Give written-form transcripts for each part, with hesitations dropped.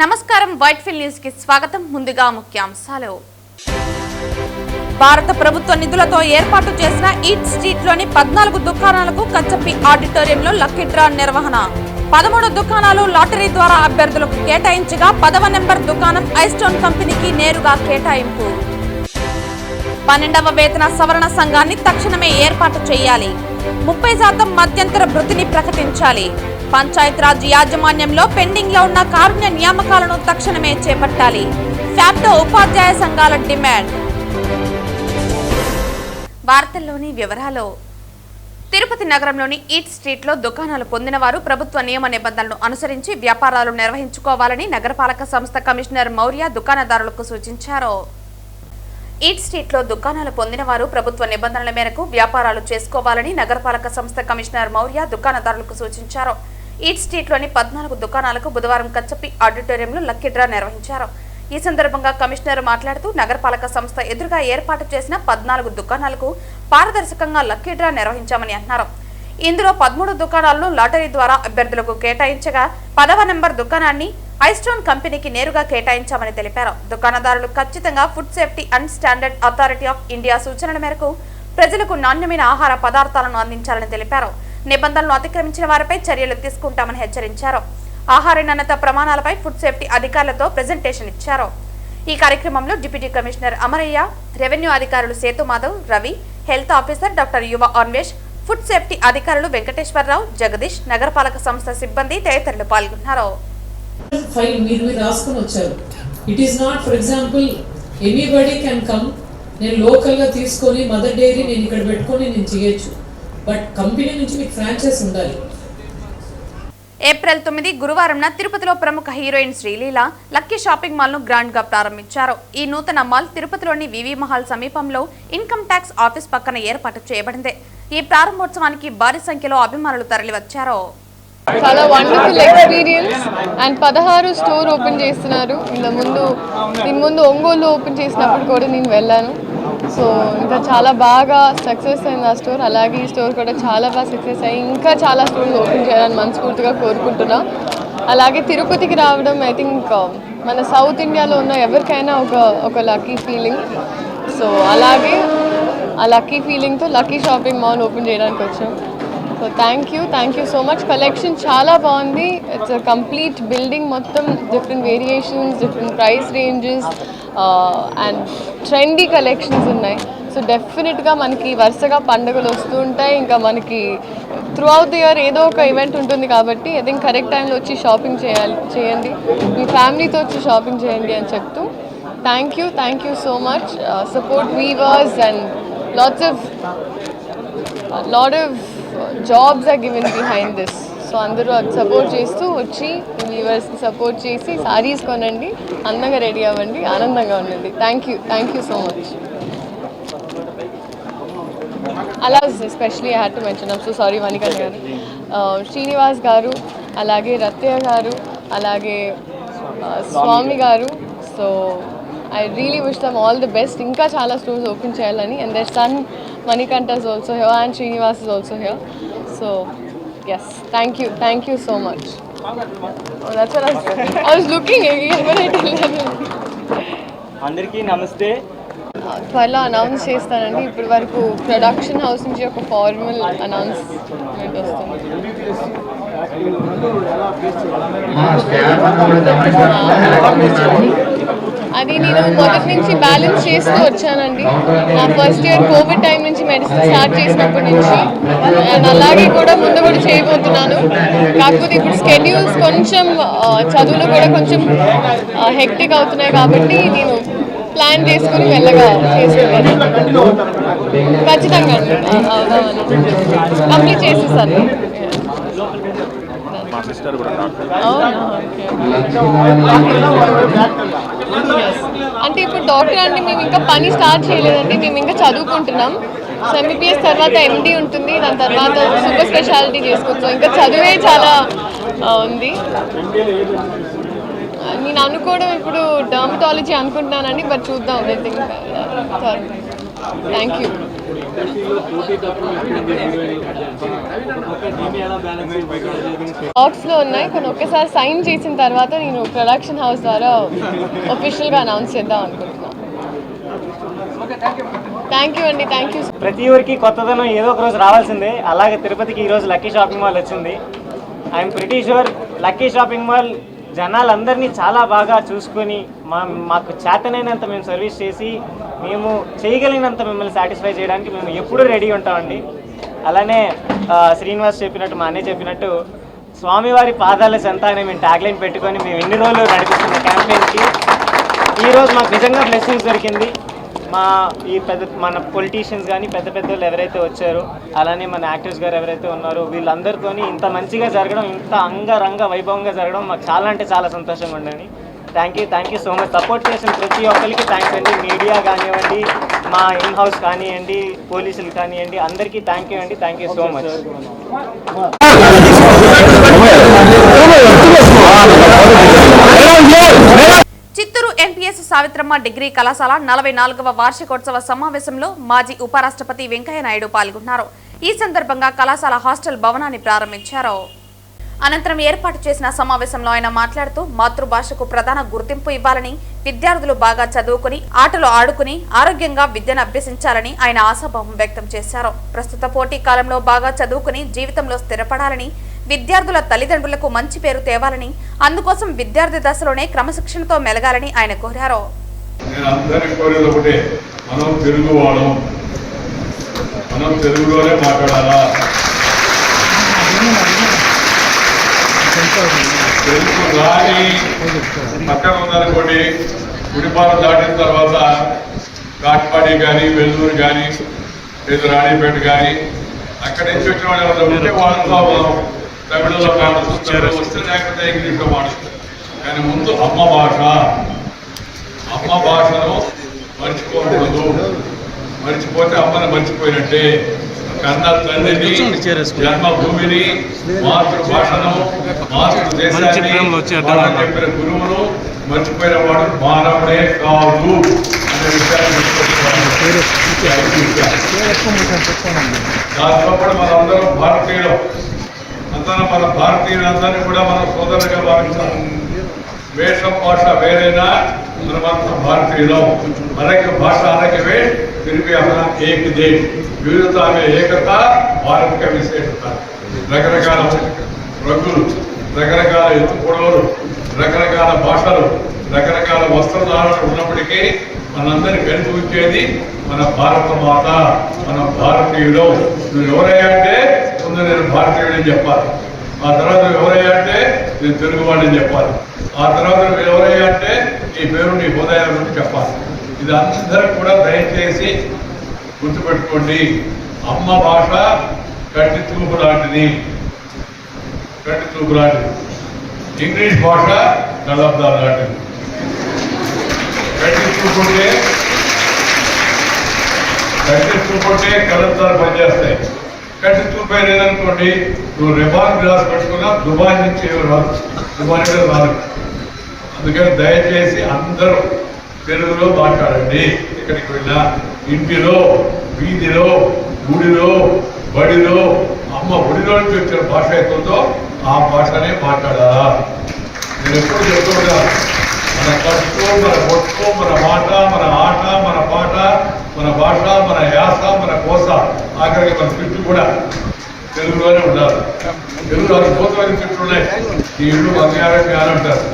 నమస్కారం Whitefield news కి స్వాగతం. ముందుగా ముఖ్యాంశాలు. భారత ప్రభుత్వ నిధులతో ఏర్పాటు చేసిన ఈట్ స్ట్రీట్ లోని 14 దుకాణాలకు కచ్చపి ఆడిటోరియంలో లక్కీ డ్రా నిర్వహణ. 13 దుకాణాలు లాటరీ ద్వారా అభ్యర్థులకు కేటాయించగా 10వ నెంబర్ దుకాణం ఐస్టోన్ కంపెనీకి నేరుగా కేటాయింపు. 12వ వేతన సవరణ సంఘాన్ని తక్షణమే ఏర్పాటు చేయాలి. 30% మధ్యంతర భృతిని ప్రకటించాలి. పంచాయతీరాజ్ యాజమాన్యంలో పెండింగ్ లో ఉన్న కారుణ్య నియామకాలను తక్షణమే చేపట్టాలి. ఫ్యాప్టో ఉపాధ్యాయ సంఘాల డిమాండ్. వార్తల్లోని వివరాలు. తిరుపతి నగరంలోని ఈట్ స్ట్రీట్ లో దుకాణాలు పొందిన వారు ప్రభుత్వ నియమ నిబంధనలను అనుసరించి వ్యాపారాలు నిర్వహించుకోవాలని నగరపాలక సంస్థ కమిషనర్ మౌర్య దుకాణదారులకు సూచించారు. ఈట్ స్ట్రీట్ లో దుకాణాలు పొందిన వారు ప్రభుత్వ నిబంధనల మేరకు వ్యాపారాలు చేసుకోవాలని నగరపాలక సంస్థ కమిషనర్ మౌర్య దుకాణదారులకు సూచించారు. ఈట్ స్ట్రీట్ లోని 14 దుకాణాలకు బుధవారం కచ్చపి ఆడిటోరియంలో లక్కీ డ్రా నిర్వహించారు. ఈ సందర్భంగా కమిషనర్ మాట్లాడుతూ నగరపాలక సంస్థ ఎదురుగా ఏర్పాటు చేసిన 14 దుకాణాలకు పారదర్శకంగా లక్కీ డ్రా నిర్వహించామని అన్నారు. ఇందులో 13 దుకాణాలను లాటరీ ద్వారా అభ్యర్థులకు కేటాయించగా 10వ నెంబర్ దుకాణాన్ని ఐస్టోన్ కంపెనీకి నేరుగా కేటాయించామని తెలిపారు. దుకాణదారులు ఖచ్చితంగా food safety and standard authority of India సూచనల మేరకు ప్రజలకు నాణ్యమైన ఆహార పదార్థాలను అందించాలని తెలిపారు. నిబంధనలు అతిక్రమించిన వారిపై చర్యలు తీసుకుంటామని హెచ్చరించారు. ఆహార నాణ్యత ప్రమాణాలపై ఫుడ్ సేఫ్టీ అధికారులతో ప్రెజెంటేషన్ ఇచ్చారు. ఈ కార్యక్రమంలో డిప్యూటీ కమిషనర్ అమరయ్య, రెవెన్యూ అధికారులు Sethu Madhav, Ravi, health officer doctor Yuva Anvesh, food safety అధికారులు వెంకటేశ్వరరావు, జగదీష్, నగరపాలక సంస్థ సిబ్బంది తదితరులు పాల్గొన్నారు. ఫైల్ మీరు రాసుకొని వచ్చారు. It is not for example anybody can come, నేను లోకల్గా తీసుకొని మదర్ డైరీ నేను ఇక్కడ పెట్టుకొని నేను చేయొచ్చు, బట్ కంపెనీ నుంచి మీకు ఫ్రాంచైజ్ ఉండాలి. ఏప్రిల్ 9 గురువారంన తిరుపతిలో ప్రముఖ heroine Sreeleela lucky shopping mall ను గ్రాండ్ గా ప్రారంభించారు. ఈ నూతన మాల్ తిరుపతిలోని వివి మహల్ సమీపంలో ఇన్కమ్ ట్యాక్స్ ఆఫీస్ పక్కన ఏర్పాటు చేయబడింది. ఈ ప్రారంభోత్సవానికి భారీ సంఖ్యలో అభిమానులు తరలివచ్చారు. చాలా wonderful experience. And 16 store open చేస్తున్నారు. దీని ముందు ఒంగోలు ఓపెన్ చేసినప్పుడు కూడా నేను వెళ్ళాను. సో ఇంకా చాలా బాగా సక్సెస్ అయింది ఆ స్టోర్. అలాగే ఈ స్టోర్ కూడా చాలా బాగా సక్సెస్ అయ్యి ఇంకా చాలా స్టోర్స్ ఓపెన్ చేయాలని మనస్ఫూర్తిగా కోరుకుంటున్నా. అలాగే తిరుపతికి రావడం ఐ థింక్ మన సౌత్ ఇండియాలో ఉన్న ఎవరికైనా ఒక లక్కీ ఫీలింగ్. సో అలాగే ఆ లక్కీ ఫీలింగ్తో లక్కీ షాపింగ్ మాల్ ఓపెన్ చేయడానికి వచ్చాం. So thank you so much. Collection చాలా బాగుంది. ఇట్స్ కంప్లీట్ బిల్డింగ్, మొత్తం different variations, different price ranges and trendy collections ఉన్నాయి. సో డెఫినెట్గా మనకి వరుసగా పండుగలు వస్తూ ఉంటాయి. ఇంకా మనకి త్రూ అవుట్ ది ఇయర్ ఏదో ఒక ఈవెంట్ ఉంటుంది కాబట్టి ఐ థింక్ కరెక్ట్ టైంలో వచ్చి షాపింగ్ చేయండి, మీ ఫ్యామిలీతో వచ్చి షాపింగ్ చేయండి అని చెప్తూ thank you so much. Support weavers and lot of jobs are given behind this. So అందరూ అది సపోర్ట్ చేస్తూ వచ్చి వ్యూవర్స్కి సపోర్ట్ చేసి సారీస్ కొనండి, అందంగా రెడీ అవ్వండి, ఆనందంగా ఉండండి. Thank you so much. అలా especially I had to mention, I'm so sorry Vanikan garu, Srinivas garu, అలాగే రత్య గారు, అలాగే Swami garu. So I really wish them all the best. Inka chala stores open cheyalani, and their son Manikanta is also here and Srinivas is also here. So yes, thank you so much. Oh, that's what I was looking again when I tell you. అందరికీ నమస్తే. త్వరలో announce చేస్తానండి. ఇప్పటి వరకు production house నుంచి ఒక formal announcement వస్తుంది. అది నేను మొదటి నుంచి బ్యాలెన్స్ చేస్తూ వచ్చానండి. నా ఫస్ట్ ఇయర్ కోవిడ్ టైం నుంచి మెడిసిన్ స్టార్ట్ చేసినప్పటి నుంచి, అండ్ అలాగే కూడా ముందు కూడా చేయబోతున్నాను. కాకపోతే ఇప్పుడు స్కెడ్యూల్స్ కొంచెం చదువులు కూడా కొంచెం హెక్టిక్ అవుతున్నాయి కాబట్టి నేను ప్లాన్ చేసుకుని మెల్లగా చేసుకున్నాను. ఖచ్చితంగా అండి కంప్లీట్ చేసేసాను. అంటే ఇప్పుడు డాక్టర్ అంటే మేము ఇంకా పని స్టార్ట్ చేయలేదండి, మేము ఇంకా చదువుకుంటున్నాం. సో ఎంబీబీఎస్ తర్వాత ఎండి ఉంటుంది, దాని తర్వాత సూపర్ స్పెషాలిటీ చేసుకోవచ్చు. ఇంకా చదువే చాలా ఉంది. నేను అనుకోవడం ఇప్పుడు డర్మటాలజీ అనుకుంటున్నానండి, బట్ చూద్దాం. Thank you. ఇప్పుడు ఇండస్ట్రీలో పోటీ తక్కువ ఎక్కువ ఎలా బ్యాలెన్స్ టాక్స్లో ఉన్నాయి కొన్ని ఒక్కసారి సైన్ చేసిన తర్వాత నేను ప్రొడక్షన్ హౌస్ ద్వారా ఒఫిషియల్గా అనౌన్స్ చేద్దాం అనుకుంటున్నాను. థ్యాంక్ యూ అండి, థ్యాంక్ యూ. ప్రతి ఊరికి కొత్తదనం ఏదో ఒక రోజు రావాల్సిందే. అలాగే తిరుపతికి ఈరోజు లక్కీ షాపింగ్ మాల్ వచ్చింది. I'm pretty sure lucky shopping mall జనాలందరినీ చాలా బాగా చూసుకొని మాకు చేతనైనంత మేము సర్వీస్ చేసి మేము చేయగలిగినంత మిమ్మల్ని సాటిస్ఫై చేయడానికి మేము ఎప్పుడూ రెడీ ఉంటామండి. అలానే శ్రీనివాస్ చెప్పినట్టు, మా అన్నయ్య చెప్పినట్టు స్వామివారి పాదాల చెంత అనే మేము ట్యాగ్లైన్ పెట్టుకొని మేము ఎన్ని రోజులు నడిపిస్తున్న క్యాంపెయిన్కి ఈరోజు మాకు నిజంగా బ్లెస్సింగ్స్ దొరికింది. మన పొలిటీషియన్స్ కానీ పెద్ద పెద్దలు ఎవరైతే వచ్చారో, అలానే మన యాక్టర్స్ గారు ఎవరైతే ఉన్నారో వీళ్ళందరితో ఇంత మంచిగా జరగడం, ఇంత అంగరంగ వైభవంగా జరగడం మాకు చాలా అంటే చాలా సంతోషంగా ఉండండి. Thank you so much. Support చేసిన ప్రతి ఒక్కరికి థ్యాంక్స్ అండి. మీడియా కానివ్వండి, మా ఇన్ హౌస్ కానివ్వండి, పోలీసులు కానివ్వండి, అందరికీ thank you so much. Chittoor MPS Savitramma degree కళాశాల 44వ వార్షికోత్సవ సమావేశంలో మాజీ ఉపరాష్ట్రపతి వెంకయ్య నాయుడు పాల్గొన్నారు. ఈ సందర్భంగా కళాశాల హాస్టల్ భవనాన్ని ప్రారంభించారు. అనంతరం ఏర్పాటు చేసిన సమావేశంలో ఆయన మాట్లాడుతూ మాతృభాషకు ప్రధాన గుర్తింపు ఇవ్వాలని, విద్యార్థులు బాగా చదువుకుని ఆటలు ఆడుకుని ఆరోగ్యంగా విద్యను అభ్యసించాలని ఆయన ఆశాభావం వ్యక్తం చేశారు. ప్రస్తుత పోటీ కాలంలో బాగా చదువుకుని జీవితంలో స్థిరపడాలని, విద్యార్థుల తల్లిదండ్రులకు మంచి పేరు తేవాలని, అందుకోసం విద్యార్థి దశలోనే క్రమశిక్షణతో మెలగాలని ఆయన కోరారు. తెలుగు రాని పక్కన ఉందనుకోండి, గుడిపాలెం దాటిన తర్వాత కాట్పాడి కానీ, వెల్లూరు కానీ, లేదా రాణిపేట కానీ అక్కడి నుంచి వచ్చిన వాళ్ళు ఉంటే వాళ్ళతో తమిళలో మాట్లాడుతున్నారు, వస్తే లేకపోతే ఇంగ్లీష్లో మాట్లాడుతున్నారు. కానీ ముందు అమ్మ భాషను మర్చిపోకూడదు. మర్చిపోతే అమ్మని మర్చిపోయినట్టే. కన్న తండ్రిని, జన్మభూమిని, మాతృభాషను, మాతృదేశాన్ని, చెప్పిన గురువును మర్చిపోయిన వాడు మానవుడే కాదు అనే విషయాన్ని దాంతో కూడా మనందరం భారతీయులం. మన భారతీయులందరినీ కూడా మనం సోదరుగా భావిస్తాం. వేషం భాష వేరైనా మనమంతా భారతీయులం. మనకి భాష అనకవే తిరిగి अपना एक देश, विविधता में एकता, भारत का विशेषता. రకరకాల రంగులు, రకరకాల ఎత్తు పొడవులు, రకరకాల భాషలు, రకరకాల వస్త్రధారణ ఉన్నప్పటికీ మనందరినీ కలిసి ఉంచేది మన భారత మాత. మన భారతీయుడు. నువ్వు ఎవరయ్యా అంటే ముందు నేను భారతీయుడని చెప్పాలి. ఆ తర్వాత నువ్వు ఎవరయ్యా అంటే నేను తెలుగువాడిని చెప్పాలి. ఆ తర్వాత నువ్వు ఎవరయ్యా అంటే నీ పేరు, నీ హోదాయాల నుండి చెప్పాలి. ఇది అందరూ కూడా దయచేసి గుర్తుపెట్టుకోండి. అమ్మ భాష కంటి చూపు లాంటిది. ఇంగ్లీష్ భాష కళ్ళద్దాలు లాంటిది. కంటి చూపుంటే కళ్ళద్దాలు పనిచేస్తాయి. కంటి చూపే లేదనుకోండి, నువ్వు రిబాన్ గ్లాస్ పెట్టుకున్నా దుబాయ్ నుంచి రాదు. అందుకని దయచేసి అందరూ తెలుగులో మాట్లాడండి. ఎక్కడికి వెళ్ళినా ఇంటిలో, వీధిలో, గుడిలో, బడిలో అమ్మ ఒడిలో నుంచి వచ్చిన భాష అవుతుందో ఆ భాషనే మాట్లాడాలా. నేను ఎప్పుడు చెప్తున్నా, మన కష్టం, మన బొట్టు, మన మాట, మన ఆట, మన పాట, మన భాష, మన యాస, మన కోస, ఆఖరికి మన తిట్టు కూడా తెలుగులోనే ఉండాలి. తెలుగులో అద్భుతమైన తిట్లు ఉన్నాయి. నీ ఇల్లు బంగారం కాను అంటారు.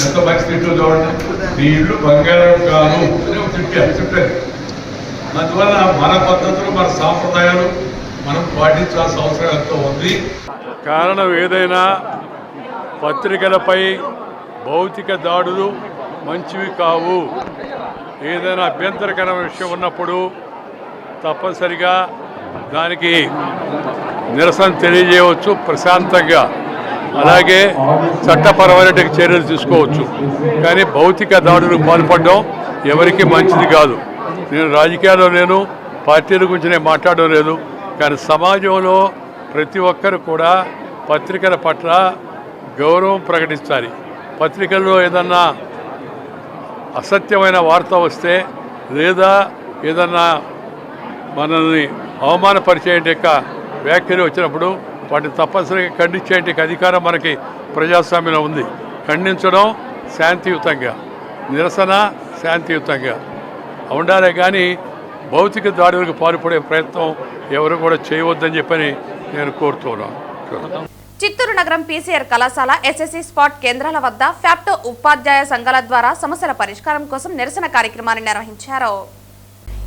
ఎంత మంచి తిట్లు చూడండి. నీ ఇల్లు బంగారం కాను చెప్పారు. అందువల్ల మన పద్ధతులు, మన సాంప్రదాయాలు మనం పాటించాల్సిన అవసరం ఎంతో ఉంది. కారణం ఏదైనా పత్రికలపై భౌతిక దాడులు మంచివి కావు. ఏదైనా అభ్యంతరకరమైన విషయం ఉన్నప్పుడు తప్పనిసరిగా దానికి నిరసన తెలియజేయవచ్చు ప్రశాంతంగా. అలాగే చట్టపరమైన చర్యలు తీసుకోవచ్చు. కానీ భౌతిక దాడులకు పాల్పడడం ఎవరికి మంచిది కాదు. నేను రాజకీయాల్లో లేను, పార్టీల గురించి నేను మాట్లాడడం లేదు. కానీ సమాజంలో ప్రతి ఒక్కరు కూడా పత్రికల పట్ల గౌరవం ప్రకటించాలి. పత్రికల్లో ఏదన్నా అసత్యమైన వార్త వస్తే లేదా ఏదన్నా మనల్ని అవమానపరిచే యొక్క వ్యాఖ్యలు వచ్చినప్పుడు వాటిని తప్పనిసరిగా ఖండించే అధికారం మనకి ప్రజాస్వామ్యంలో ఉంది. ఖండించడం శాంతియుతంగా, నిరసన శాంతియుతంగా ఉండాలే కానీ భౌతిక దాడులకు పాల్పడే ప్రయత్నం ఎవరు కూడా చేయవద్దని చెప్పని నేను కోరుతున్నాను. చిత్తూరు నగరం పీసీఆర్ కళాశాల ఎస్ఎస్సీ స్పాట్ కేంద్రాల వద్ద ఫ్యాప్టో ఉపాధ్యాయ సంఘాల ద్వారా సమస్యల పరిష్కారం కోసం నిరసన కార్యక్రమాన్ని నిర్వహించారు.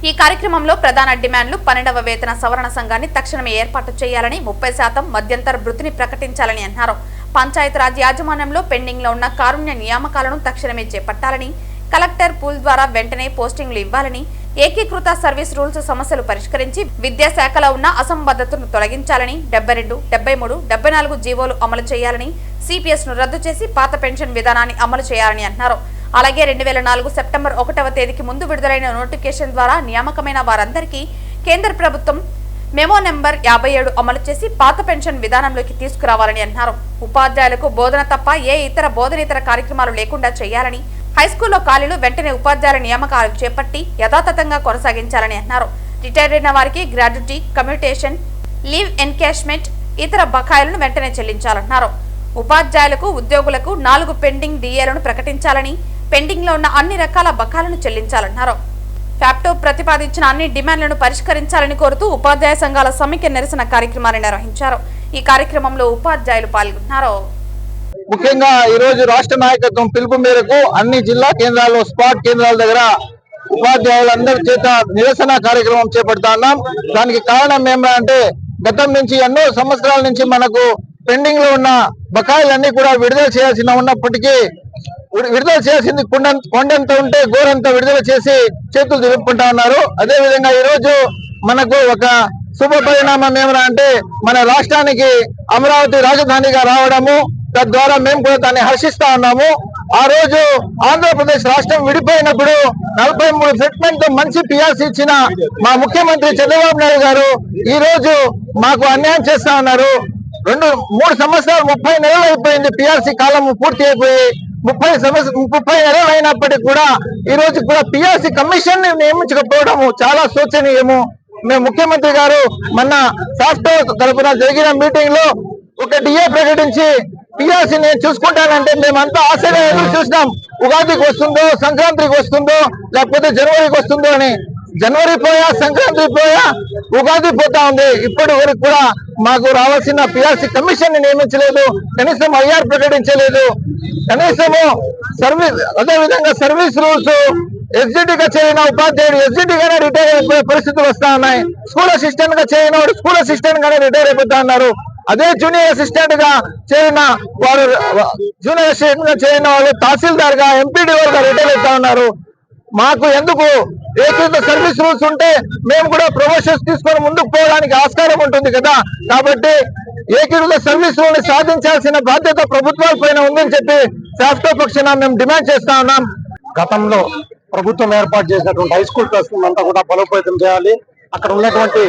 ఈ కార్యక్రమంలో ప్రధాన డిమాండ్లు 12వ వేతన సవరణ సంఘాన్ని తక్షణమే ఏర్పాటు చేయాలని, 30% మధ్యంతర భృతిని ప్రకటించాలని అన్నారు. పంచాయతీరాజ్ యాజమాన్యంలో పెండింగ్ లో ఉన్న కారుణ్య నియామకాలను తక్షణమే చేపట్టాలని, కలెక్టర్ పూల్ ద్వారా వెంటనే పోస్టింగ్లు ఇవ్వాలని, ఏకీకృత సర్వీస్ రూల్స్ సమస్యలు పరిష్కరించి విద్యాశాఖలో ఉన్న అసంబద్ధతను తొలగించాలని, 72, 73, 74 జీవోలు అమలు చేయాలని, సిపిఎస్ ను రద్దు చేసి పాత పెన్షన్ విధానాన్ని అమలు చేయాలని అన్నారు. అలాగే 2004 సెప్టెంబర్ 1వ తేదీకి ముందు విడుదలైన నోటిఫికేషన్ ద్వారా నియామకమైన వారందరికీ కేంద్ర ప్రభుత్వం మెమో నెంబర్ 57 అమలు చేసి పాత పెన్షన్ విధానంలోకి తీసుకురావాలని అన్నారు. ఉపాధ్యాయులకు బోధన తప్ప ఏ ఇతర బోధనేతర కార్యక్రమాలు లేకుండా చేయాలని, హైస్కూల్లో ఖాళీలు వెంటనే ఉపాధ్యాయుల నియామకాలు చేపట్టి యథాతథంగా కొనసాగించాలని అన్నారు. రిటైర్ అయిన వారికి గ్రాడ్యుటీ, కమ్యూటేషన్, లీవ్ ఎన్కాష్మెంట్, ఇతర బకాయిలను వెంటనే చెల్లించాలన్నారు. ఉపాధ్యాయులకు, ఉద్యోగులకు 4 పెండింగ్ డిఏలను ప్రకటించాలని, పెండింగ్ లో ఉన్న అన్ని రకాల బకాయిలను చెల్లించాలన్నారు. ఫ్యాప్టో ప్రతిపాదించిన అన్ని డిమాండ్లను పరిష్కరించాలని కోరుతూ ఉపాధ్యాయ సంఘాల సమైక్య నిరసన కార్యక్రమాన్ని నిర్వహించారు. ఈ కార్యక్రమంలో ఉపాధ్యాయులు పాల్గొన్నారు. ముఖ్యంగా ఈ రోజు రాష్ట్ర నాయకత్వం పిలుపు మేరకు అన్ని జిల్లా కేంద్రాల్లో స్పాట్ కేంద్రాల దగ్గర ఉపాధ్యాయులందరి చేత నిరసన కార్యక్రమం చేపడతా ఉన్నాం. దానికి కారణం ఏమంటే గతం నుంచి ఎన్నో సంవత్సరాల నుంచి మనకు పెండింగ్ లో ఉన్న బకాయిలన్నీ కూడా విడుదల చేయాల్సిన ఉన్నప్పటికీ విడుదల చేయాల్సింది కొండంత ఉంటే గోరంతా విడుదల చేసి చేతులు దులుపుకుంటా ఉన్నారు. అదే విధంగా ఈ రోజు మనకు ఒక శుభ పరిణామం ఏమన్నా అంటే మన రాష్ట్రానికి అమరావతి రాజధానిగా రావడము, తద్వారా మేము కూడా దాన్ని హర్షిస్తా ఉన్నాము. ఆ రోజు ఆంధ్రప్రదేశ్ రాష్ట్రం విడిపోయినప్పుడు 43 సెగ్మెంట్ తో మంచి పిఆర్సీ ఇచ్చిన మా ముఖ్యమంత్రి చంద్రబాబు నాయుడు గారు ఈ రోజు మాకు అన్యాయం చేస్తా ఉన్నారు. 3 సంవత్సరాలు 30 నెలలు అయిపోయింది. పిఆర్సీ కాలం పూర్తి అయిపోయి 30 నెలలు అయినప్పటికీ కూడా ఈ రోజు కూడా పిఆర్సీ కమిషన్ ని నియమించకపోవడం చాలా శోచనీయము. మేము ముఖ్యమంత్రి గారు మొన్న సాఫ్ట్ తరఫున జరిగిన మీటింగ్ లో ఒక డిఏ ప్రకటించి పిఆర్సీ నేను చూసుకుంటానంటే మేమంతా ఆశగా ఎదురు చూసినాం. ఉగాదికి వస్తుందో, సంక్రాంతికి వస్తుందో, లేకపోతే జనవరికి వస్తుందో అని. జనవరి పోయా, సంక్రాంతి పోయా, ఉగాది పోతా ఉంది. ఇప్పటి వరకు కూడా మాకు రావాల్సిన పిఆర్సీ కమిషన్ ని నియమించలేదు, కనీసం ఐఆర్ ప్రకటించలేదు, కనీసము సర్వీస్, అదే విధంగా సర్వీస్ రూల్స్ ఎస్జిటిగా చేరిన ఉపాధ్యాయుడు ఎస్జిటిగానే రిటైర్ అయిపోయే పరిస్థితులు వస్తా ఉన్నాయి. స్కూల్ అసిస్టెంట్ గా చేరిన వాడు స్కూల్ అసిస్టెంట్ గానే రిటైర్ అయిపోతా ఉన్నారు. అదే జూనియర్ అసిస్టెంట్ గా చేరిన వారు, జూనియర్ అసిస్టెంట్ గా చేరిన వాళ్ళు తహసీల్దార్ గా, ఎంపీడీఓ గా రిటైర్ అవుతా ఉన్నారు. మాకు ఎందుకు ఏకీకృత సర్వీస్ రూల్స్ ఉంటే మేము కూడా ప్రమోషన్స్ తీసుకొని ముందుకు పోవడానికి ఆస్కారం ఉంటుంది కదా. కాబట్టి ఏకీకృత సర్వీస్ రూల్ ని సాధించాల్సిన బాధ్యత ప్రభుత్వాల పైన ఉందని చెప్పి శాస్త్ర పక్షాన మేము డిమాండ్ చేస్తా ఉన్నాం. గతంలో ప్రభుత్వం ఏర్పాటు చేసినటువంటి హై స్కూల్ క్లాసులు అంతా కూడా బలోపేతం చేయాలి. అక్కడ ఉన్నటువంటి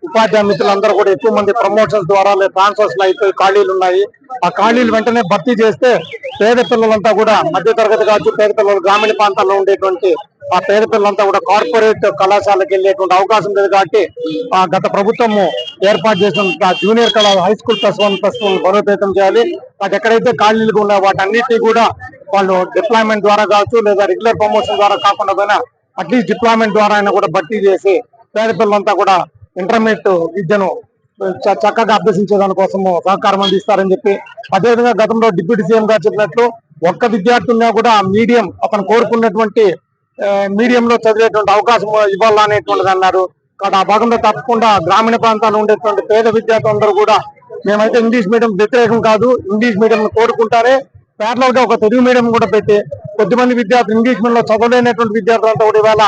ఉపాధ్యాయ మిత్రులందరూ కూడా ఎక్కువ మంది ప్రమోషన్స్ ద్వారా ట్రాన్స్ఫర్స్ అయిపోయి ఖాళీలు ఉన్నాయి. ఆ ఖాళీలు వెంటనే భర్తీ చేస్తే పేద పిల్లలంతా కూడా, మధ్య తరగతి కావచ్చు, పేద పిల్లలు గ్రామీణ ప్రాంతాల్లో ఉండేటువంటి ఆ పేద పిల్లలంతా కూడా కార్పొరేట్ కళాశాలకు వెళ్ళేటువంటి అవకాశం లేదు. కాబట్టి గత ప్రభుత్వము ఏర్పాటు చేసిన జూనియర్ హై స్కూల్ +1, బలోపేతం చేయాలి. వాటి ఎక్కడైతే ఖాళీలుగా ఉన్నాయో వాటన్నిటినీ కూడా వాళ్ళు డిప్లాయ్మెంట్ ద్వారా కావచ్చు, లేదా రెగ్యులర్ ప్రమోషన్ ద్వారా కాకుండా పోయినా అట్లీస్ట్ డిప్లాయ్మెంట్ ద్వారా అయినా కూడా భర్తీ చేసి పేద పిల్లలంతా కూడా ఇంటర్మీడియట్ విద్యను చక్కగా అభ్యసించే దానికోసము సహకారం అందిస్తారని చెప్పి, అదేవిధంగా గతంలో డిప్యూటీ సీఎం గారు చెప్పినట్లు ఒక్క విద్యార్థున్నా కూడా మీడియం, అతను కోరుకున్నటువంటి మీడియంలో చదివేటువంటి అవకాశం ఇవ్వాలనేటువంటిది అన్నారు. కాబట్టి ఆ భాగంలో తప్పకుండా గ్రామీణ ప్రాంతాల్లో ఉండేటువంటి పేద విద్యార్థులందరూ కూడా, మేమైతే ఇంగ్లీష్ మీడియం వ్యతిరేకం కాదు, ఇంగ్లీష్ మీడియం కోరుకుంటారే, ప్యారలల్ గా ఒక తెలుగు మీడియం కూడా పెట్టి కొద్దిమంది విద్యార్థులు ఇంగ్లీష్ మీడియంలో చదవలేనటువంటి విద్యార్థులంతా కూడా ఇవాళ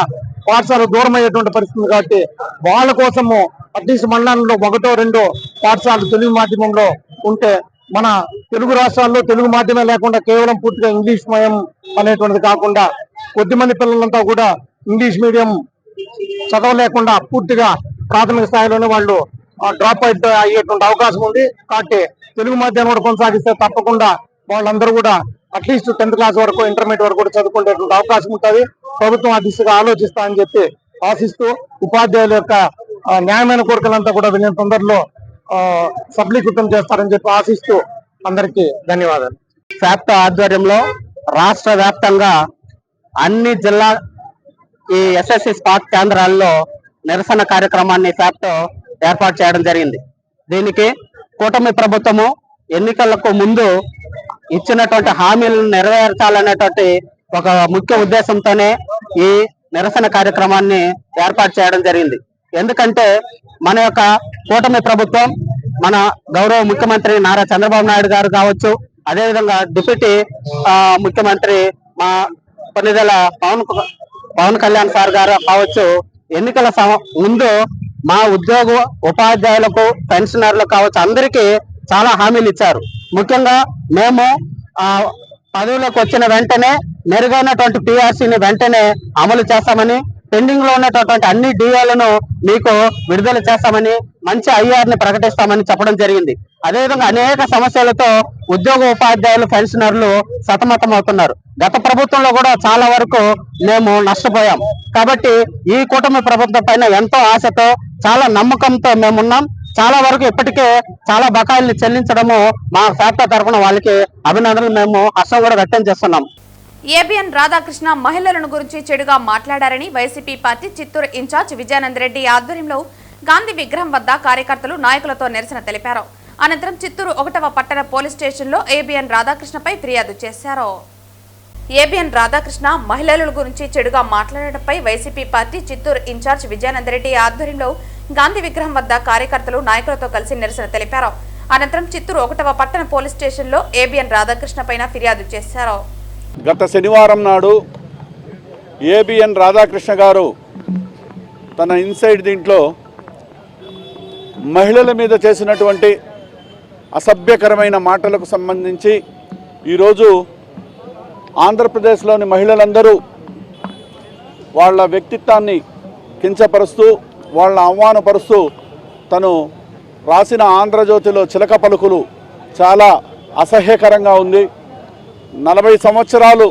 పాఠశాల దూరం అయ్యేటువంటి పరిస్థితి. కాబట్టి వాళ్ళ కోసము అట్లీస్ట్ మండలంలో 1, 2 పాఠశాలలు తెలుగు మాధ్యమంలో ఉంటే, మన తెలుగు రాష్ట్రాల్లో తెలుగు మాధ్యమే లేకుండా కేవలం పూర్తిగా ఇంగ్లీష్ మయం అనేటువంటిది కాకుండా కొద్దిమంది పిల్లలంతా కూడా ఇంగ్లీష్ మీడియం చదవలేకుండా పూర్తిగా ప్రాథమిక స్థాయిలోనే వాళ్ళు డ్రాప్ అయ్యేటువంటి అవకాశం ఉంది. కాబట్టి తెలుగు మాధ్యమం కూడా కొనసాగిస్తే తప్పకుండా వాళ్ళందరూ కూడా అట్లీస్ట్ 10th క్లాస్ వరకు, ఇంటర్మీడియట్ వరకు కూడా చదువుకునేటువంటి అవకాశం ఉంటుంది. ప్రభుత్వం ఆ దిశగా ఆలోచిస్తా అని చెప్పి ఆశిస్తూ, ఉపాధ్యాయుల యొక్క న్యాయమైన కోరికలంతా కూడా వీళ్ళని తొందరలో సఫలీకృతం చేస్తారని చెప్పి ఆశిస్తూ అందరికీ ధన్యవాదాలు. శాప్టో ఆధ్వర్యంలో రాష్ట్ర వ్యాప్తంగా అన్ని జిల్లా ఈ ఎస్ఎస్సి స్పాట్ కేంద్రాల్లో నిరసన కార్యక్రమాన్ని శాప్టో ఏర్పాటు చేయడం జరిగింది. దీనికి కూటమి ప్రభుత్వము ఎన్నికలకు ముందు ఇచ్చినటువంటి హామీలను నెరవేర్చాలనేటువంటి ఒక ముఖ్య ఉద్దేశంతోనే ఈ నిరసన కార్యక్రమాన్ని ఏర్పాటు చేయడం జరిగింది. ఎందుకంటే మన యొక్క కూటమి ప్రభుత్వం, మన గౌరవ ముఖ్యమంత్రి నారా చంద్రబాబు నాయుడు గారు కావచ్చు, అదేవిధంగా డిప్యూటీ ముఖ్యమంత్రి మా కొన్నిదెల పవన్ కళ్యాణ్ సార్ గారు కావచ్చు, ఎన్నికల ముందు మా ఉద్యోగ ఉపాధ్యాయులకు పెన్షనర్లకు కావచ్చు అందరికీ చాలా హామీలు ఇచ్చారు. ముఖ్యంగా మేము పదవులకు వచ్చిన వెంటనే మెరుగైనటువంటి పిఆర్సీని వెంటనే అమలు చేస్తామని, పెండింగ్ లో ఉన్నటువంటి అన్ని డిఏలను మీకు విడుదల చేస్తామని, మంచి ఐఆర్ ని ప్రకటిస్తామని చెప్పడం జరిగింది. అదేవిధంగా అనేక సమస్యలతో ఉద్యోగ ఉపాధ్యాయులు పెన్షనర్లు సతమతం అవుతున్నారు. గత ప్రభుత్వంలో కూడా చాలా వరకు మేము నష్టపోయాం. కాబట్టి ఈ కూటమి ప్రభుత్వం పైన ఎంతో ఆశతో, చాలా నమ్మకంతో మేమున్నాం. చాలా వరకు ఇప్పటికే చాలా బకాయిల్ని చెల్లించడము మా శాఖ తరఫున వాళ్ళకి అభినందనలు, మేము హర్షం కూడా వ్యక్తం చేస్తున్నాం. ఏబిఎన్ రాధాకృష్ణ మహిళలను గురించి చెడుగా మాట్లాడారని YCP party Chittoor in-charge Vijayananda Reddy ఆధ్వర్యంలో గాంధీ విగ్రహం వద్ద కార్యకర్తలు నాయకులతో నిరసన తెలిపారు. అనంతరం చిత్తూరు 1వ పట్టణ పోలీస్ స్టేషన్లో ఏబిఎన్ రాధాకృష్ణపై ఫిర్యాదు చేశారు. ఏబిఎన్ రాధాకృష్ణ మహిళల గురించి చెడుగా మాట్లాడడంపై YCP party Chittoor in-charge Vijayananda Reddy ఆధ్వర్యంలో గాంధీ విగ్రహం వద్ద కార్యకర్తలు నాయకులతో కలిసి నిరసన తెలిపారు. అనంతరం చిత్తూరు 1వ పట్టణ పోలీస్ స్టేషన్లో ఏబిఎన్ రాధాకృష్ణ పైన ఫిర్యాదు చేశారు. గత శనివారం నాడు ఏబిఎన్ రాధాకృష్ణ గారు తన ఇన్సైడ్ దీంట్లో మహిళల మీద చేసినటువంటి అసభ్యకరమైన మాటలకు సంబంధించి ఈరోజు ఆంధ్రప్రదేశ్లోని మహిళలందరూ వాళ్ళ వ్యక్తిత్వాన్ని కించపరుస్తూ, వాళ్ళ అవమానపరుస్తూ తను రాసిన ఆంధ్రజ్యోతిలో చిలక పలుకులు చాలా అసహ్యకరంగా ఉంది. 40 సంవత్సరాలు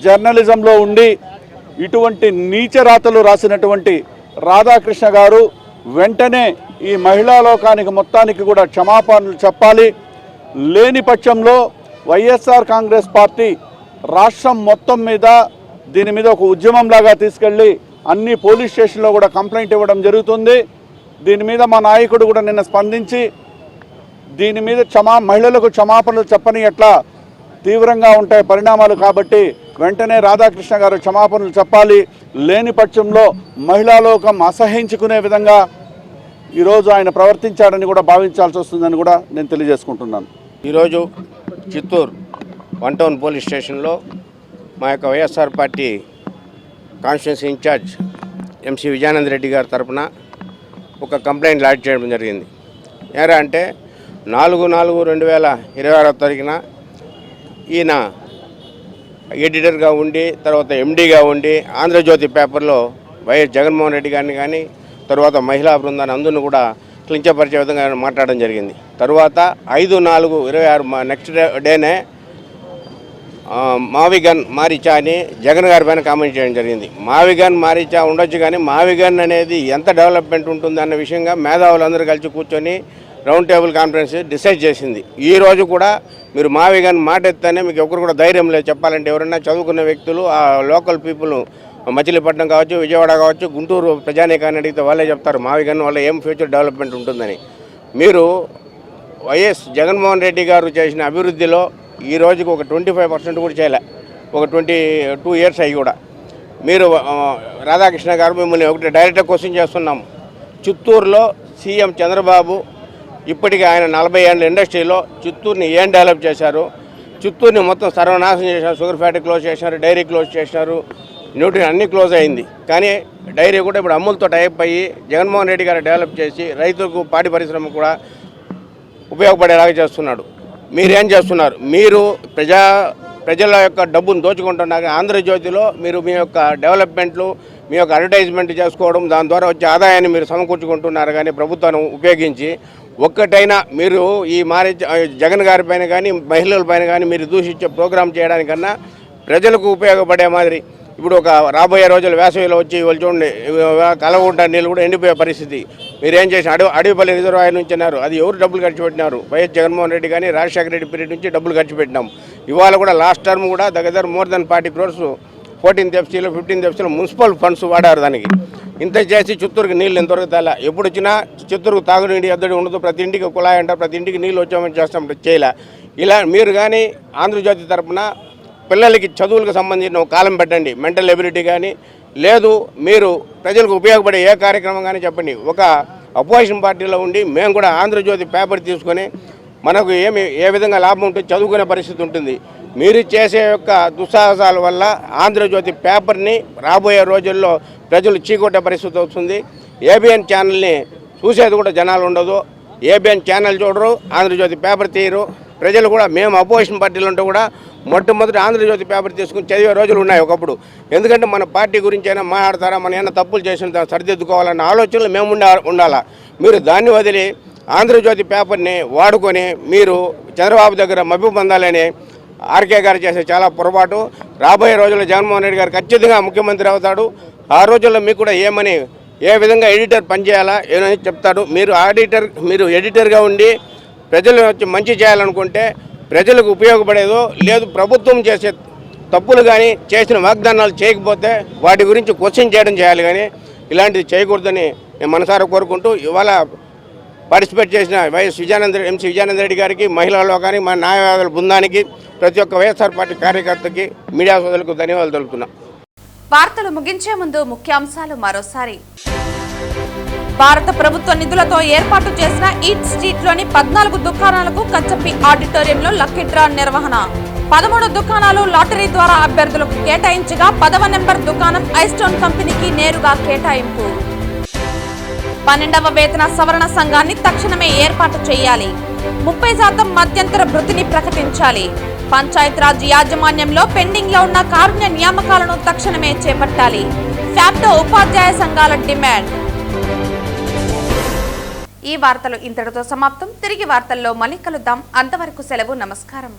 జర్నలిజంలో ఉండి ఇటువంటి నీచరాతలు రాసినటువంటి రాధాకృష్ణ గారు వెంటనే ఈ మహిళా లోకానికి మొత్తానికి కూడా క్షమాపణలు చెప్పాలి. లేని పక్షంలో వైఎస్ఆర్ కాంగ్రెస్ పార్టీ రాష్ట్రం మొత్తం మీద దీని మీద ఒక ఉద్యమంలాగా తీసుకెళ్ళి అన్ని పోలీస్ స్టేషన్లో కూడా కంప్లైంట్ ఇవ్వడం జరుగుతుంది. దీని మీద మా నాయకుడు కూడా నిన్న స్పందించి దీని మీద మహిళలకు క్షమాపణలు చెప్పని ఎట్లా తీవ్రంగా ఉంటాయి పరిణామాలు, కాబట్టి వెంటనే రాధాకృష్ణ గారు క్షమాపణలు చెప్పాలి. లేని పక్షంలో మహిళా లోకం అసహించుకునే విధంగా ఈరోజు ఆయన ప్రవర్తించాడని కూడా భావించాల్సి వస్తుందని కూడా నేను తెలియజేసుకుంటున్నాను. ఈరోజు చిత్తూరు 1 టౌన్ పోలీస్ స్టేషన్లో మా యొక్క YSR party constituency incharge MC Vijayanandareddy గారి తరఫున ఒక కంప్లైంట్ లాడ్జ్ చేయడం జరిగింది. ఏరా అంటే 4/4/2026 తారీఖున ఈయన ఎడిటర్గా ఉండి తర్వాత ఎండీగా ఉండి ఆంధ్రజ్యోతి పేపర్లో వైఎస్ జగన్మోహన్ రెడ్డి గారిని కానీ తర్వాత మహిళా బృందాన్ని అందరిని కూడా కించపరిచే విధంగా మాట్లాడడం జరిగింది. తర్వాత 5/4/26 నెక్స్ట్ డేనే మావిగన్ మారిచా అని జగన్ గారి పైన కామెంట్ చేయడం జరిగింది. మావిగన్ మారిచా ఉండొచ్చు, కానీ మావిగన్ అనేది ఎంత డెవలప్మెంట్ ఉంటుంది అన్న విషయంగా మేధావులందరూ కలిసి కూర్చొని రౌండ్ టేబుల్ కాన్ఫరెన్స్ డిసైడ్ చేసింది. ఈ రోజు కూడా మీరు మావిగన్ మాట ఎత్తానే మీకు ఎవరు కూడా ధైర్యం లేదు చెప్పాలంటే. ఎవరైనా చదువుకున్న వ్యక్తులు, ఆ లోకల్ పీపుల్ మచిలీపట్నం కావచ్చు, విజయవాడ కావచ్చు, గుంటూరు ప్రజానీకాన్ని అడిగితే వాళ్ళే చెప్తారు మావిగన్ వల్ల ఏం ఫ్యూచర్ డెవలప్మెంట్ ఉంటుందని. మీరు వైఎస్ జగన్మోహన్ రెడ్డి గారు చేసిన అభివృద్ధిలో ఈ రోజుకి ఒక 25% కూడా చేయలే, ఒక 22 ఇయర్స్ అయ్యి కూడా. మీరు రాధాకృష్ణ గారు మిమ్మల్ని ఒకటి డైరెక్ట్గా క్వశ్చన్ చేస్తున్నాం. చిత్తూరులో సీఎం చంద్రబాబు ఇప్పటికీ ఆయన 40 ఏళ్ళ ఇండస్ట్రీలో చిత్తూరుని ఏం డెవలప్ చేశారు? చిత్తూరుని మొత్తం సర్వనాశనం చేశారు. షుగర్ ఫ్యాక్టరీ క్లోజ్ చేశారు, డైరీ క్లోజ్ చేశారు, న్యూట్రిన్ అన్నీ క్లోజ్ అయింది. కానీ డైరీ కూడా ఇప్పుడు అమూల్తో టైప్ అయ్యి జగన్మోహన్ రెడ్డి గారు డెవలప్ చేసి రైతులకు పాడి పరిశ్రమ కూడా ఉపయోగపడేలాగా చేస్తున్నాడు. మీరేం చేస్తున్నారు? మీరు ప్రజల యొక్క డబ్బును దోచుకుంటున్నారు. ఆంధ్రజ్యోతిలో మీరు మీ యొక్క డెవలప్మెంట్లు, మీ యొక్క అడ్వర్టైజ్మెంట్ చేసుకోవడం, దాని ద్వారా వచ్చే ఆదాయాన్ని మీరు సమకూర్చుకుంటున్నారు. కానీ ప్రభుత్వాన్ని ఉపయోగించి ఒక్కటైనా మీరు ఈ జగన్ గారి పైన కానీ మహిళల పైన కానీ మీరు దూషించే ప్రోగ్రాం చేయడానికన్నా ప్రజలకు ఉపయోగపడే మాదిరి ఇప్పుడు ఒక రాబోయే రోజులు వేసవిలో వచ్చి వాళ్ళు చూడండి కలవకుంట నీళ్ళు కూడా ఎండిపోయే పరిస్థితి. మీరేం చేసిన అడవిపల్లి రిజర్వాయర్ నుంచి అన్నారు, అది ఎవరు డబ్బులు ఖర్చు పెట్టినారు? వైఎస్ జగన్మోహన్ రెడ్డి కానీ రాజశేఖర రెడ్డి పీరియడ్ నుంచి డబ్బులు ఖర్చు పెట్టినాం. ఇవాళ కూడా లాస్ట్ టర్మ్ కూడా దగ్గర మోర్ దెన్ 40 crores 14th FCలో 15th FCలో మున్సిపల్ ఫండ్స్ వాడారు దానికి. ఇంత చేసి చిత్తూరుకి నీళ్ళు ఎంతవరకు తేలా. ఎప్పుడు వచ్చినా చిత్తూరుకు తాగునీటి ఎద్దడి ఉండదు, ప్రతి ఇంటికి కుళాయి అంటారు, ప్రతి ఇంటికి నీళ్ళు వచ్చామని చేస్తాం, చేయలే. ఇలా మీరు కానీ ఆంధ్రజ్యోతి తరఫున పిల్లలకి చదువులకు సంబంధించిన ఒక కాలం పెట్టండి, మెంటల్ ఎబిలిటీ కానీ, లేదు మీరు ప్రజలకు ఉపయోగపడే ఏ కార్యక్రమం కానీ చెప్పండి. ఒక అపోజిషన్ పార్టీలో ఉండి మేము కూడా ఆంధ్రజ్యోతి పేపర్ తీసుకొని మనకు ఏ విధంగా లాభం ఉంటుంది, చదువుకునే పరిస్థితి ఉంటుంది. మీరు చేసే యొక్క దుస్సాహసాల వల్ల ఆంధ్రజ్యోతి పేపర్ని రాబోయే రోజుల్లో ప్రజలు చీకొట్టే పరిస్థితి వస్తుంది. ఏబిఎన్ ఛానల్ని చూసేది కూడా జనాలు ఉండదు, ఏబిఎన్ ఛానల్ చూడరు, ఆంధ్రజ్యోతి పేపర్ తీయరు. ప్రజలు కూడా మేము అపోజిషన్ పార్టీలు ఉంటే కూడా మొట్టమొదటి ఆంధ్రజ్యోతి పేపర్ తీసుకుని చదివే రోజులు ఉన్నాయి ఒకప్పుడు. ఎందుకంటే మన పార్టీ గురించి అయినా మాట్లాడతారా, మన ఏమైనా తప్పులు చేసిన సరిదిద్దుకోవాలన్న ఆలోచనలు మేము ఉండాలా. మీరు దాన్ని వదిలి ఆంధ్రజ్యోతి పేపర్ని వాడుకొని మీరు చంద్రబాబు దగ్గర మభ్య పొందాలని ఆర్కే గారు చేసే చాలా పొరపాటు. రాబోయే రోజుల్లో జగన్మోహన్ రెడ్డి గారు ఖచ్చితంగా ముఖ్యమంత్రి అవుతాడు. ఆ రోజుల్లో మీకు కూడా ఏ విధంగా ఎడిటర్ పనిచేయాలా ఏమని చెప్తాడు. మీరు ఎడిటర్గా ఉండి ప్రజలు వచ్చి మంచి చేయాలనుకుంటే ప్రజలకు ఉపయోగపడేదో లేదు, ప్రభుత్వం చేసే తప్పులు కానీ చేసిన వాగ్దానాలు చేయకపోతే వాటి గురించి క్వశ్చన్ చేయడం చేయాలి, కానీ ఇలాంటిది చేయకూడదని నేను మనసారా కోరుకుంటూ ఇవాళ పార్టిసిపేట్ చేసిన ఎంసీ విజయానంద రెడ్డి గారికి, మహిళల్లో కానీ మా న్యాయవాదుల బృందానికి, ప్రతి ఒక్క వైఎస్ఆర్ పార్టీ కార్యకర్తకి, మీడియా సోదరులకు ధన్యవాదాలు తెలుపుతున్నా. వార్తలు ముగించే ముందు ముఖ్యాంశాలు మరోసారి. భారత ప్రభుత్వ నిధులతో ఏర్పాటు చేసిన ఈట్ స్ట్రీట్లోని 14 దుకాణాలకు కచ్చప్పి ఆడిటోరియంలో లక్కీ డ్రా నిర్వహణ. 13 దుకాణాలు లాటరీ ద్వారా అభ్యర్థులకు కేటాయించగా 10వ నెంబర్ దుకాణం ఐస్టోన్ కంపెనీకి నేరుగా కేటాయింపు. 12వ వేతన సవరణ సంఘాన్ని తక్షణమే ఏర్పాటు చేయాలి. 30% మధ్యంతర భృతిని ప్రకటించాలి. పంచాయతీరాజ్ యాజమాన్యంలో పెండింగ్ లో ఉన్న కారుణ్య నియామకాలను తక్షణమే చేపట్టాలి. ఫ్యాప్టో ఉపాధ్యాయ సంఘాల డిమాండ్. ఈ వార్తలు ఇంతటితో సమాప్తం. తిరిగి వార్తల్లో మళ్ళీ కలుద్దాం. అంతవరకు సెలవు. నమస్కారం.